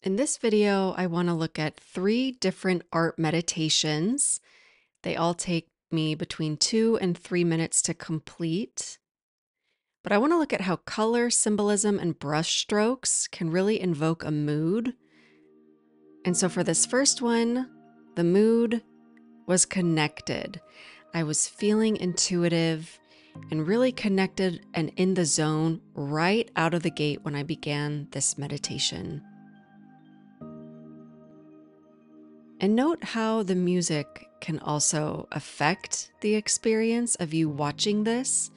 In this video, I want to look at 3 different art meditations. They all take me between 2 and 3 minutes to complete. But I want to look at how color, symbolism, and brush strokes can really invoke a mood. And so for this first one, the mood was connected. I was feeling intuitive and really connected and in the zone right out of the gate when I began this meditation. And note how the music can also affect the experience of you watching this.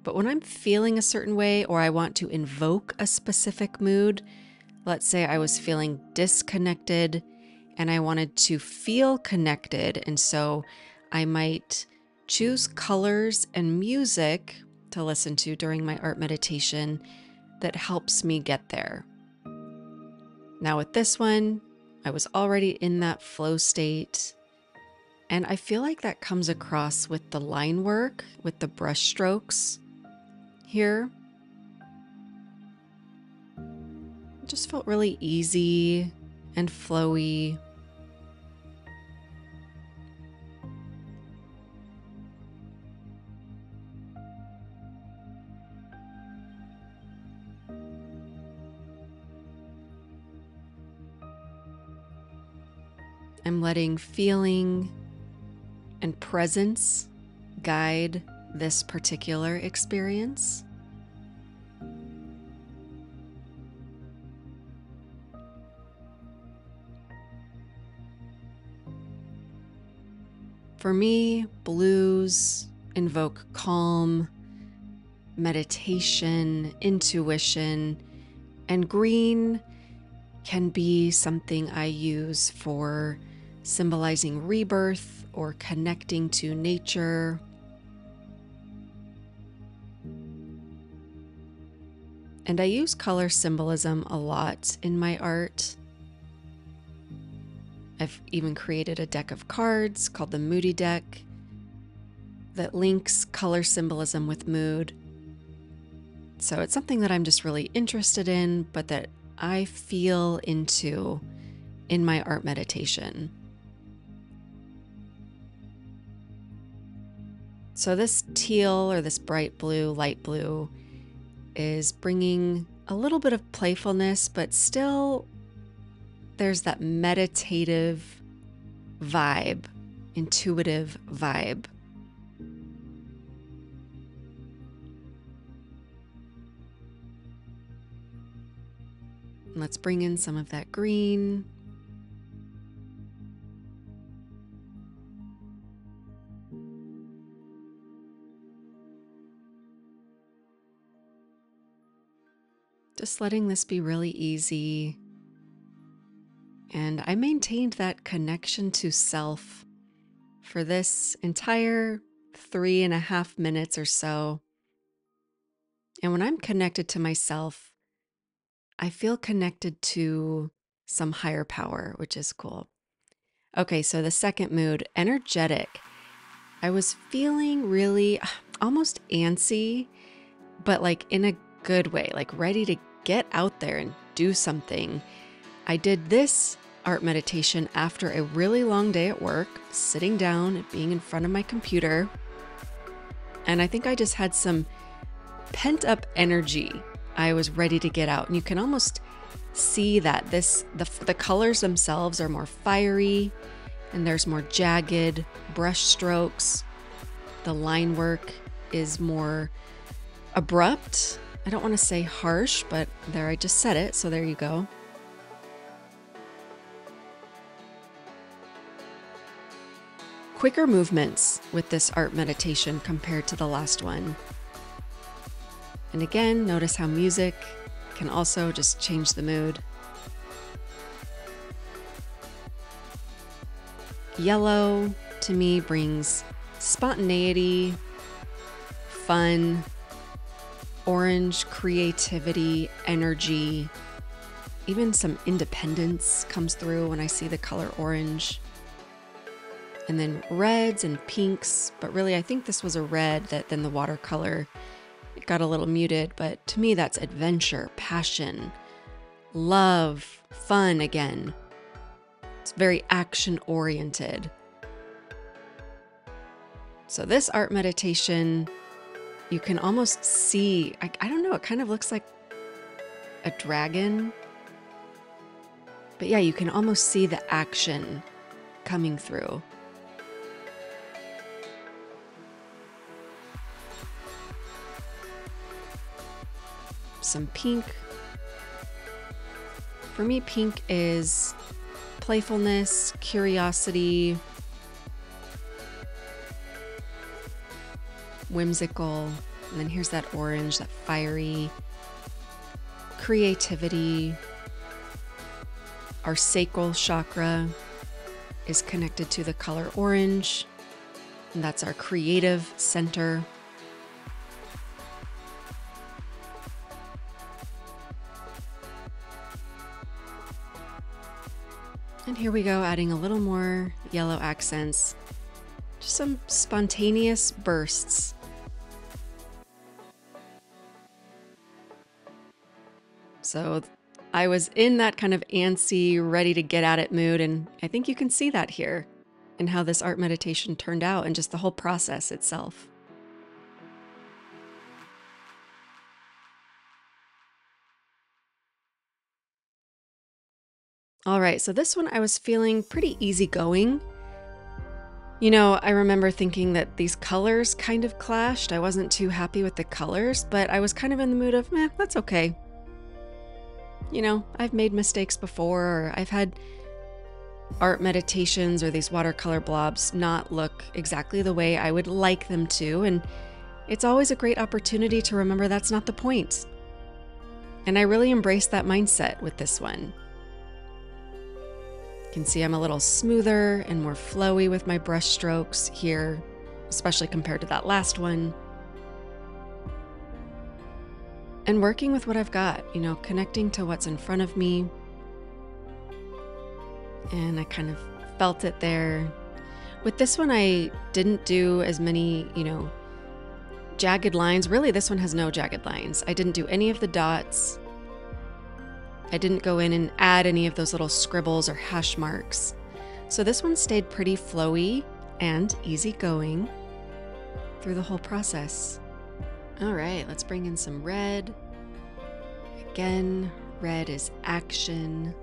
But when I'm feeling a certain way or I want to invoke a specific mood, let's say I was feeling disconnected and I wanted to feel connected, and so I might choose colors and music to listen to during my art meditation that helps me get there. Now with this one, I was already in that flow state, and I feel like that comes across with the line work, with the brush strokes here. It just felt really easy and flowy. I'm letting feeling and presence guide this particular experience. For me, blues invoke calm, meditation, intuition, and green can be something I use for symbolizing rebirth or connecting to nature. And I use color symbolism a lot in my art. I've even created a deck of cards called the Moody deck that links color symbolism with mood. So it's something that I'm just really interested in, but that I feel into in my art meditation. So this teal or this bright blue, light blue is bringing a little bit of playfulness, but still there's that meditative vibe, intuitive vibe. Let's bring in some of that green. Just letting this be really easy. And I maintained that connection to self for this entire 3.5 minutes or so. And when I'm connected to myself, I feel connected to some higher power, which is cool. Okay, so the second mood, energetic. I was feeling really almost antsy, but like in a good way, like ready to get out there and do something. I did this art meditation after a really long day at work, sitting down and being in front of my computer. And I think I just had some pent up energy. I was ready to get out. And you can almost see that the colors themselves are more fiery and there's more jagged brush strokes. The line work is more abrupt. I don't want to say harsh, but there, I just said it, so there you go. Quicker movements with this art meditation compared to the last one. And again, notice how music can also just change the mood. Yellow, to me, brings spontaneity, fun. Orange, creativity, energy, even some independence comes through when I see the color orange. And then reds and pinks, but really I think this was a red that then the watercolor, it got a little muted, but to me that's adventure, passion, love, fun again. It's very action-oriented. So this art meditation, you can almost see, I don't know, it kind of looks like a dragon. But yeah, you can almost see the action coming through. Some pink. For me, pink is playfulness, curiosity, whimsical. And then here's that orange, that fiery creativity. Our sacral chakra is connected to the color orange, and that's our creative center. And here we go, adding a little more yellow accents. Just some spontaneous bursts. So I was in that kind of antsy, ready to get at it mood, and I think you can see that here in how this art meditation turned out and just the whole process itself. All right, so this one I was feeling pretty easygoing. You know, I remember thinking that these colors kind of clashed. I wasn't too happy with the colors, but I was kind of in the mood of, that's okay. You know, I've made mistakes before, or I've had art meditations or these watercolor blobs not look exactly the way I would like them to, and it's always a great opportunity to remember that's not the point. And I really embraced that mindset with this one. You can see I'm a little smoother and more flowy with my brush strokes here, especially compared to that last one. And working with what I've got, you know, connecting to what's in front of me. And I kind of felt it there. With this one, I didn't do as many, jagged lines. Really, this one has no jagged lines. I didn't do any of the dots. I didn't go in and add any of those little scribbles or hash marks. So this one stayed pretty flowy and easygoing through the whole process. All right, let's bring in some red. Again, red is action,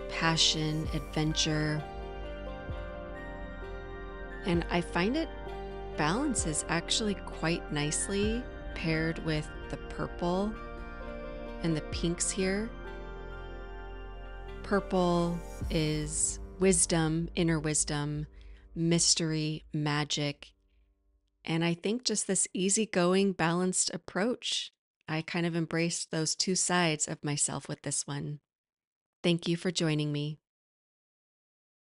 passion, adventure. And I find it balances actually quite nicely paired with the purple and the pinks here. Purple is wisdom, inner wisdom, mystery, magic. And I think just this easygoing, balanced approach, I kind of embraced those two sides of myself with this one. Thank you for joining me.